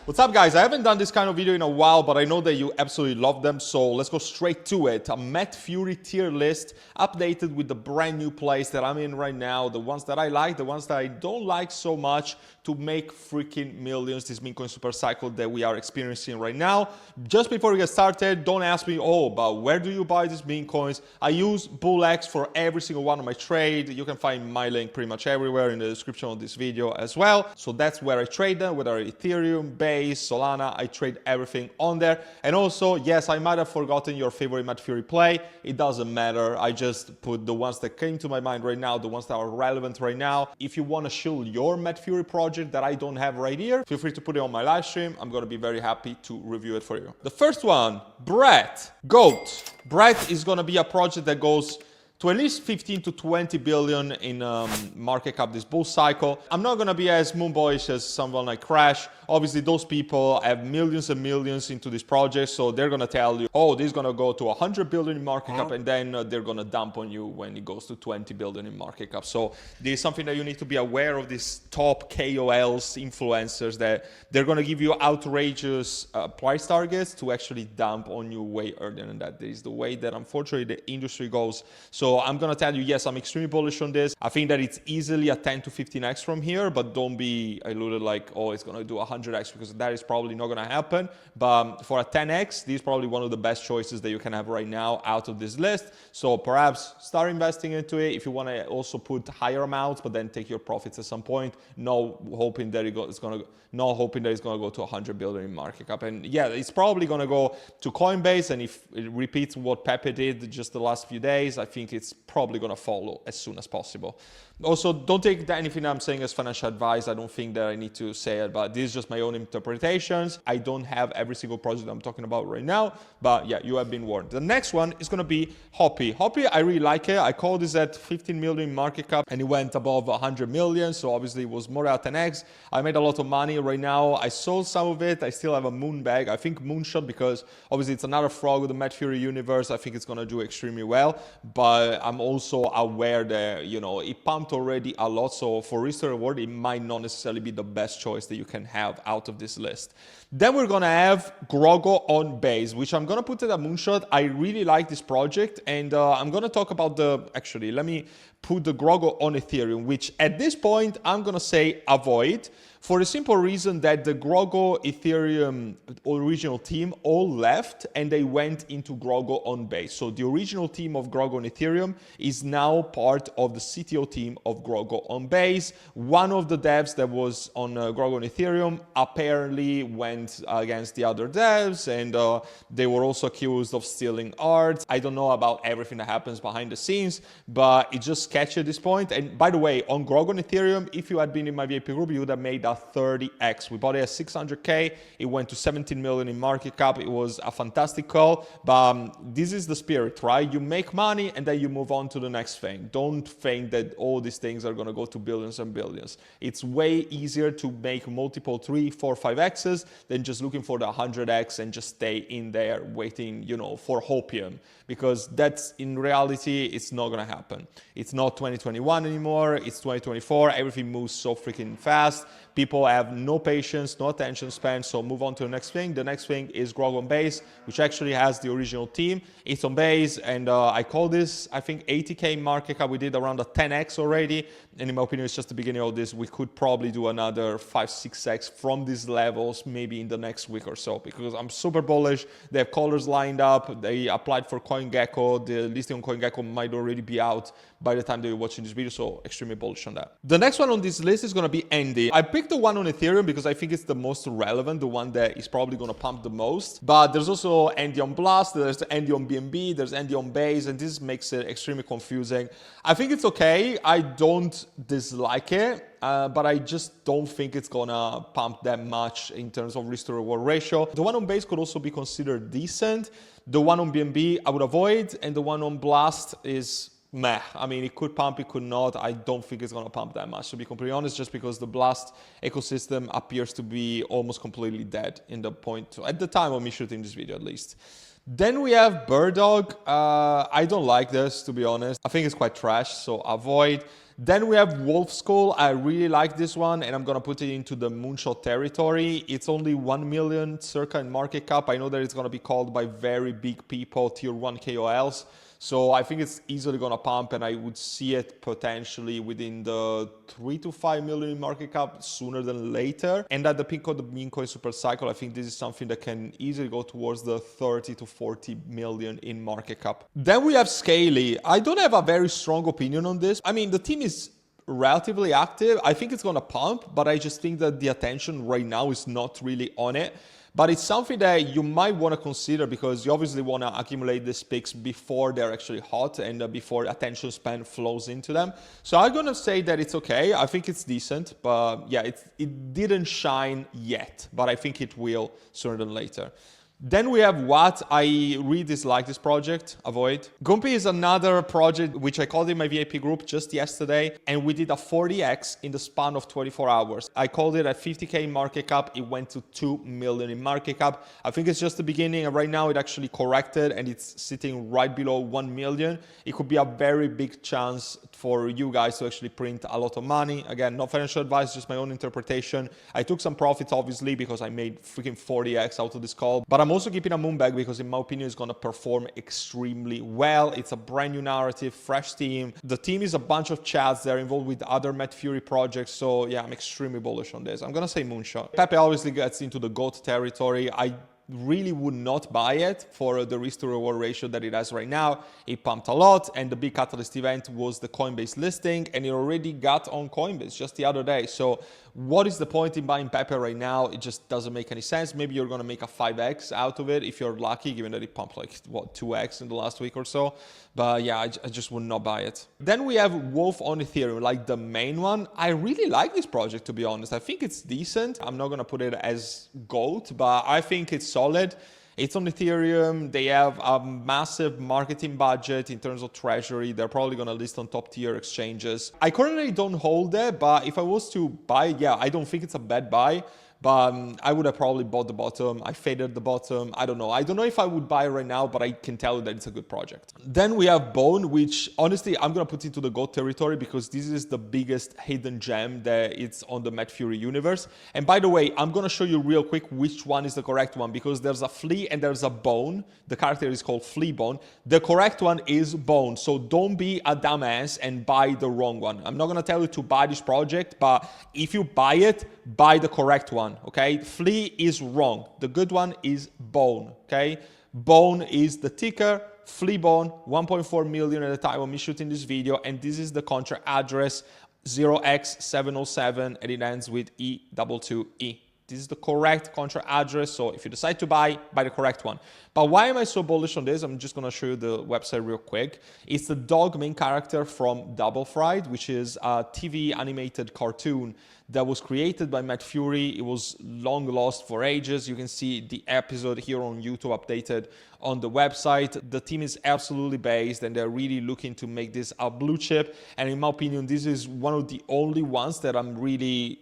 What's up, guys? I haven't done this kind of video in a while, but I know that you absolutely love them, so let's go straight to it. A Met Furie tier list updated with the brand new plays that I'm in right now, the ones that I like, the ones that I don't like so much, to make freaking millions, this Memecoin super cycle that we are experiencing right now. Just before we get started, don't ask me, but where do you buy these Memecoins? I use BullX for every single one of my trade. You can find my link pretty much everywhere in the description of this video as well. So that's where I trade them, whether Ethereum, Base, Solana, I trade everything on there. And also, yes, I might have forgotten your favorite Met Furie play. It doesn't matter. I just put the ones that came to my mind right now, the ones that are relevant right now. If you want to show your Met Furie project that I don't have right here, feel free to put it on my live stream. I'm going to be very happy to review it for you. The first one, Brett, GOAT. Brett is going to be a project that goes to at least 15 to 20 billion in market cap this bull cycle. I'm not gonna be as moonboyish as someone like Crash. Obviously, those people have millions and millions into this project, so they're gonna tell you, oh, this is gonna go to 100 billion in market cap, and then they're gonna dump on you when it goes to 20 billion in market cap. So this is something that you need to be aware of, these top KOLs, influencers, that they're gonna give you outrageous price targets to actually dump on you way earlier than that. This is the way that, unfortunately, the industry goes. So I'm going to tell you, yes, I'm extremely bullish on this. I think that it's easily a 10 to 15x from here, but don't be alluded like, oh, it's going to do 100x, because that is probably not going to happen. But for a 10x, this is probably one of the best choices that you can have right now out of this list. So perhaps start investing into it if you want to also put higher amounts, but then take your profits at some point. No hoping that it's going to go to 100 billion in market cap. And yeah, it's probably going to go to Coinbase. And if it repeats what Pepe did just the last few days, I think it's probably going to follow as soon as possible. Also, don't take anything I'm saying as financial advice. I don't think that I need to say it, but this is just my own interpretations. I don't have every single project I'm talking about right now, but yeah, you have been warned. The next one is going to be Hoppy. Hoppy, I really like it. I called this at 15 million market cap and it went above 100 million. So obviously it was more than 10x. I made a lot of money right now. I sold some of it. I still have a moon bag. I think Moonshot, because obviously it's another frog of the Met Furie universe. I think it's going to do extremely well, but I'm also aware that, you know, it pumped already a lot, so for risk to reward, it might not necessarily be the best choice that you can have out of this list. Then we're gonna have Grogo on Base, which I'm gonna put at a moonshot. I really like this project, and I'm gonna talk about actually, let me put the Grogo on Ethereum, which at this point, I'm gonna say avoid, for the simple reason that the Grogo Ethereum original team all left and they went into Grogo on Base. So the original team of Grogo on Ethereum is now part of the CTO team of Grogo on Base. One of the devs that was on Grogo on Ethereum apparently went against the other devs, and they were also accused of stealing art. I don't know about everything that happens behind the scenes, but it's just sketchy at this point. And by the way, on Grogo on Ethereum, if you had been in my VIP group, you would have made a 30x. We bought it at 600k. It went to 17 million in market cap. It was a fantastic call, but this is the spirit, right? You make money and then you move on to the next thing. Don't think that all these things are going to go to billions and billions. It's way easier to make multiple 3, 4, 5x's than just looking for the 100x and just stay in there waiting, you know, for hopium, because that's, in reality, it's not going to happen. It's not 2021 anymore. It's 2024. Everything moves so freaking fast. People have no patience, no attention span, so move on to the next thing. The next thing is Grogo on Base, which actually has the original team. It's on Base, and I call this, I think, 80k market cap. We did around a 10x already, and in my opinion, it's just the beginning of this. We could probably do another 5, 6x from these levels, maybe in the next week or so, because I'm super bullish. They have callers lined up. They applied for CoinGecko. The listing on CoinGecko might already be out by the time that you're watching this video, so extremely bullish on that. The next one on this list is going to be Andy. I picked the one on Ethereum because I think it's the most relevant, the one that is probably going to pump the most. But there's also Andy on Blast, there's Andy on BNB, there's Andy on Base, and this makes it extremely confusing. I think it's okay. I don't dislike it, but I just don't think it's gonna pump that much in terms of risk to reward ratio. The one on Base could also be considered decent. The one on BNB I would avoid, and the one on Blast is meh. I mean, it could pump, it could not. I don't think it's going to pump that much, to be completely honest, just because the Blast ecosystem appears to be almost completely dead in the point, at the time of me shooting this video at least. Then we have Bird Dog. I don't like this, to be honest. I think it's quite trash, so avoid. Then we have Wolf Skull. I really like this one, and I'm gonna put it into the moonshot territory. It's only 1 million circa in market cap. I know that it's gonna be called by very big people, tier 1 KOLs. So I think it's easily gonna pump, and I would see it potentially within the 3 to 5 million in market cap sooner than later. And at the peak of the meme coin super cycle, I think this is something that can easily go towards the 30 to 40 million in market cap. Then we have Scaly. I don't have a very strong opinion on this. I mean, the team is relatively active. I think it's gonna pump, but I just think that the attention right now is not really on it. But it's something that you might want to consider because you obviously want to accumulate these picks before they're actually hot and before attention span flows into them. So I'm going to say that it's okay. I think it's decent, but yeah, it didn't shine yet, but I think it will sooner than later. Then we have Watt. I really dislike this project. Avoid. Gumpy is another project which I called in my VIP group just yesterday, and we did a 40x in the span of 24 hours. I called it at 50k in market cap. It went to 2 million in market cap. I think it's just the beginning, and right now it actually corrected and it's sitting right below 1 million. It could be a very big chance for you guys to actually print a lot of money. Again, no financial advice, just my own interpretation. I took some profits obviously because I made freaking 40x out of this call, but I'm also keeping a moon bag because in my opinion it's going to perform extremely well. It's a brand new narrative, fresh team. The team is a bunch of chats. They're involved with other Met Fury projects. So yeah, I'm extremely bullish on this. I'm going to say moonshot. Pepe obviously gets into the GOAT territory. I really would not buy it for the risk to reward ratio that it has right now. It pumped a lot, and the big catalyst event was the Coinbase listing, and it already got on Coinbase just the other day. So what is the point in buying Pepe right now? It just doesn't make any sense. Maybe you're going to make a 5x out of it if you're lucky, given that it pumped like, what, 2x in the last week or so. But yeah, I just would not buy it. Then we have Wolf on Ethereum, like the main one. I really like this project, to be honest. I think it's decent. I'm not going to put it as GOAT, but I think it's solid. It's on Ethereum. They have a massive marketing budget in terms of treasury. They're probably going to list on top tier exchanges. I currently don't hold it, but if I was to buy, yeah, I don't think it's a bad buy. But I would have probably bought the bottom. I faded the bottom. I don't know. I don't know if I would buy right now, but I can tell you that it's a good project. Then we have Bone, which honestly, I'm going to put into the GOAT territory because this is the biggest hidden gem that it's on the Met Fury universe. And by the way, I'm going to show you real quick which one is the correct one because there's a flea and there's a bone. The character is called Flea Bone. The correct one is Bone. So don't be a dumbass and buy the wrong one. I'm not going to tell you to buy this project, but if you buy it, buy the correct one. Okay, Flea is wrong. The good one is Bone. Okay, Bone is the ticker. Flea Bone, 1.4 million at the time of me shooting this video, and this is the contract address 0x707, and it ends with E22E. This is the correct contract address. So if you decide to buy the correct one. But why am I so bullish on this? I'm just going to show you the website real quick. It's the dog main character from Double Fried, which is a TV animated cartoon that was created by Met Fury. It was long lost for ages. You can see the episode here on YouTube updated on the website. The team is absolutely based and they're really looking to make this a blue chip. And in my opinion, this is one of the only ones that I'm really,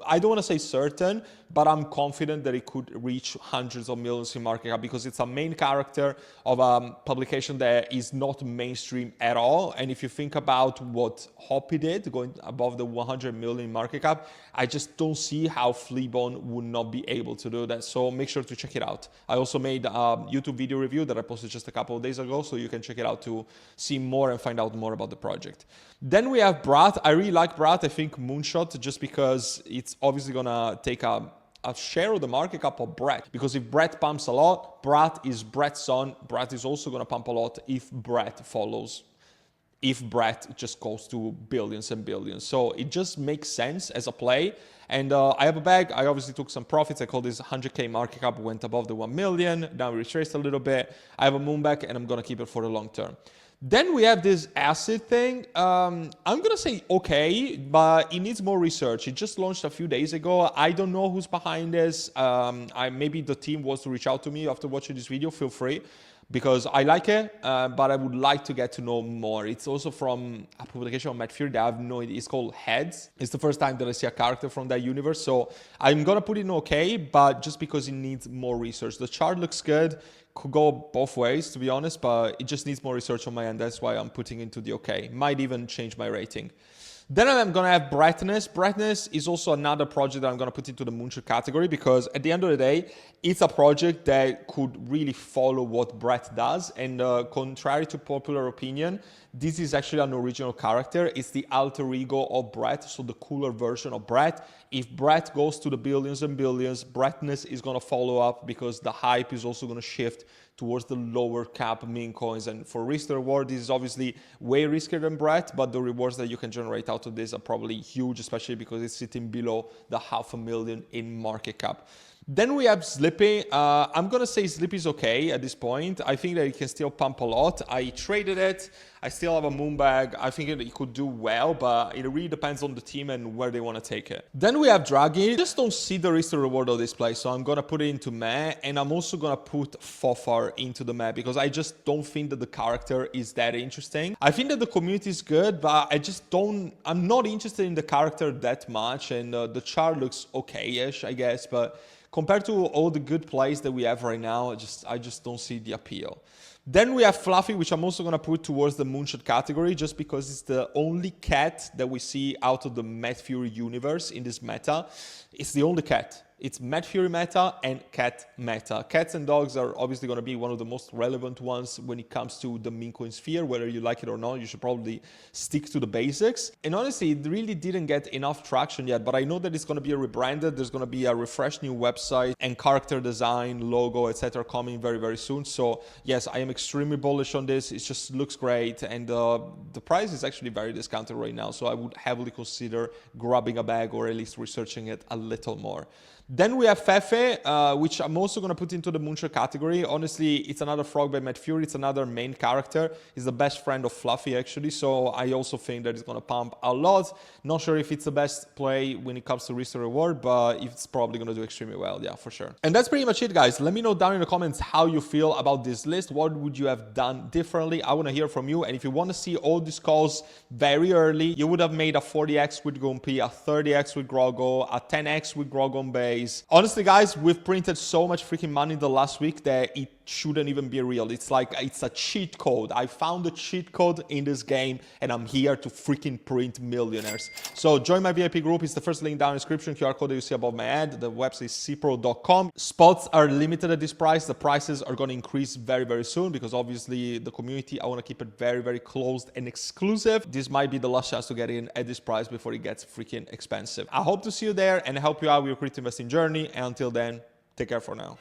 I don't want to say certain, but I'm confident that it could reach hundreds of millions in market cap because it's a main character of a publication that is not mainstream at all. And if you think about what Hoppy did, going above the 100 million market cap, I just don't see how Fleabone would not be able to do that. So make sure to check it out. I also made a YouTube video review that I posted just a couple of days ago, so you can check it out to see more and find out more about the project. Then we have Brat. I really like Brat. I think Moonshot, just because it's obviously gonna take a share of the market cap of Brett, because if Brett pumps a lot, Brat is Brett's son. Brat is also going to pump a lot if Brett follows, if Brett just goes to billions and billions. So it just makes sense as a play. And I have a bag. I obviously took some profits. I call this 100K market cap, went above the 1 million. Now we retraced a little bit. I have a moon back and I'm going to keep it for the long term. Then we have this acid thing. I'm going to say okay, but it needs more research. It just launched a few days ago. I don't know who's behind this. Maybe the team wants to reach out to me after watching this video. Feel free. because I like it, but I would like to get to know more. It's also from a publication of Matt Fury that I have no idea. It's called Heads. It's the first time that I see a character from that universe, so I'm gonna put it in okay, but just because it needs more research. The chart looks good, could go both ways to be honest, but it just needs more research on my end. That's why I'm putting into the okay. Might even change my rating. Then I'm going to have Brightness. Brightness is also another project that I'm going to put into the Moonshot category, because at the end of the day, it's a project that could really follow what Brett does. And contrary to popular opinion, this is actually an original character. It's the alter ego of Brett, so the cooler version of Brett. If Brett goes to the billions and billions, Brightness is going to follow up, because the hype is also going to shift towards the lower cap meme coins. And for risk to reward, this is obviously way riskier than Brett, but the rewards that you can generate out of this are probably huge, especially because it's sitting below the 500,000 in market cap. Then we have Slippy. I'm going to say Slippy's okay at this point. I think that it can still pump a lot. I traded it. I still have a Moonbag. I think it could do well, but it really depends on the team and where they want to take it. Then we have Draghi. I just don't see the risk to reward of this play, so I'm going to put it into Meh, and I'm also going to put Fofar into the Meh, because I just don't think that the character is that interesting. I think that the community is good, but I'm not interested in the character that much, and the chart looks okay-ish, I guess, but compared to all the good plays that we have right now, I just don't see the appeal. Then we have Fluffy, which I'm also going to put towards the Moonshot category, just because it's the only cat that we see out of the Matt Fury universe in this meta. It's the only cat. It's Matt Fury meta and cat meta. Cats and dogs are obviously going to be one of the most relevant ones when it comes to the Memecoin sphere. Whether you like it or not, you should probably stick to the basics. And honestly, it really didn't get enough traction yet, but I know that it's going to be rebranded. There's going to be a refreshed new website and character design, logo, etc. coming very, very soon. So yes, I am extremely bullish on this. It just looks great, and the price is actually very discounted right now. So I would heavily consider grabbing a bag, or at least researching it a little more. Then we have Fefe, which I'm also going to put into the Moonshot category. Honestly, it's another frog by Matt Fury. It's another main character. He's the best friend of Fluffy, actually. So I also think that it's going to pump a lot. Not sure if it's the best play when it comes to risk to reward, but it's probably going to do extremely well. Yeah, for sure. And that's pretty much it, guys. Let me know down in the comments how you feel about this list. What would you have done differently? I want to hear from you. And if you want to see all these calls very early, you would have made a 40x with Gumpy, a 30x with Grogo, a 10x with Grogon Base. Honestly, guys, we've printed so much freaking money the last week that it shouldn't even be real. It's like, it's a cheat code. I found a cheat code in this game, and I'm here to freaking print millionaires. So join my VIP group. It's the first link down in the description, QR code that you see above my ad. The website is cpro.com. Spots are limited at this price. The prices are going to increase very, very soon, because obviously the community, I want to keep it very, very closed and exclusive. This might be the last chance to get in at this price before it gets freaking expensive. I hope to see you there and help you out with your crypto investing journey. And until then, take care for now.